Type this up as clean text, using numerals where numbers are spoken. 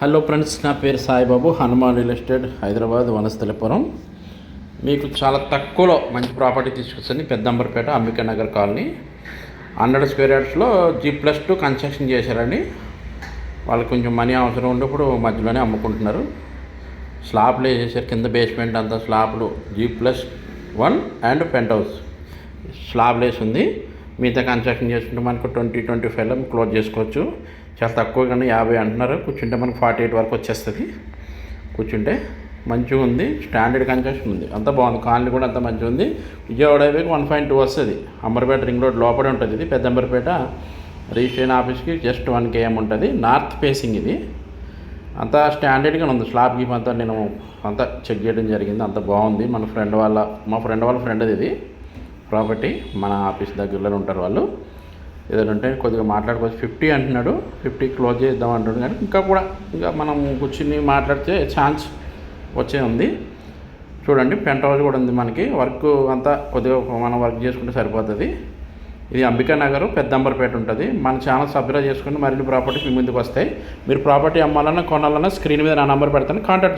Hello friends, నా పేరు Saibabu. Hanuman real estate, Hyderabad, Vanasthalipuram. మీకు చాలా తక్కువలో మంచి ప్రాపర్టీ తీసుకొచ్చింది. పెద్దంబర్పేట, అంబికా నగర్ కాలనీ. 100 స్క్వేర్ యార్డ్స్లో G+2 కన్స్ట్రక్షన్ చేశారండి. వాళ్ళకి కొంచెం మనీ అవసరం ఉన్నప్పుడు మధ్యలోనే అమ్ముకుంటున్నారు. స్లాబ్లు వేసేసారు, కింద బేస్మెంట్ అంతా స్లాబ్లు. G+1 అండ్ పెంట్ హౌస్ స్లాబ్లు వేసి ఉంది. మిగతా కన్స్ట్రక్షన్ చేసుకుంటే మనకు 20-25లో క్లోజ్ చేసుకోవచ్చు. చాలా తక్కువ, కానీ 50 అంటున్నారు. కూర్చుంటే మనకు 48 వరకు వచ్చేస్తుంది. కూర్చుంటే మంచిగా ఉంది. స్టాండర్డ్ కన్స్ట్రక్షన్ ఉంది, అంతా బాగుంది. కాలనీ కూడా అంత మంచిగా ఉంది. విజయవాడ హైవేకి 1.2 వస్తుంది. అంబర్పేట రింగ్ రోడ్ లోపలే ఉంటుంది. ఇది పెద్దంబర్పేట రిజిస్ట్రేషన్ ఆఫీస్కి జస్ట్ 1 km ఉంటుంది. నార్త్ ఫేసింగ్ ఇది. అంతా స్టాండర్డ్గా ఉంది. స్లాబ్ గీప్ అంతా నేను అంతా చెక్ చేయడం జరిగింది. అంత బాగుంది. మా ఫ్రెండ్ వాళ్ళ ఫ్రెండ్ ఇది ప్రాపర్టీ. మన ఆఫీస్ దగ్గరలో ఉంటారు వాళ్ళు. ఏదైనా ఉంటే కొద్దిగా మాట్లాడుకోవచ్చు. 50 అంటున్నాడు, 50 క్లోజ్ చేద్దాం అంటున్నాడు. కానీ ఇంకా మనం కూర్చుని మాట్లాడితే ఛాన్స్ వచ్చే ఉంది. చూడండి, పెంట్ హౌస్ కూడా ఉంది. మనకి వర్క్ అంతా కొద్దిగా మనం వర్క్ చేసుకుంటే సరిపోతుంది. ఇది అంబికా నగర్, పెద్దంబర్పేట ఉంటుంది. మన ఛానల్ సబ్స్క్రైబ్ చేసుకుని మరిన్ని ప్రాపర్టీస్ మీ ముందుకు వస్తాయి. మీరు ప్రాపర్టీ అమ్మాలన్నా కొనాలన్నా స్క్రీన్ మీద నా నెంబర్ పెడతాను, కాంటాక్ట్ చేయండి.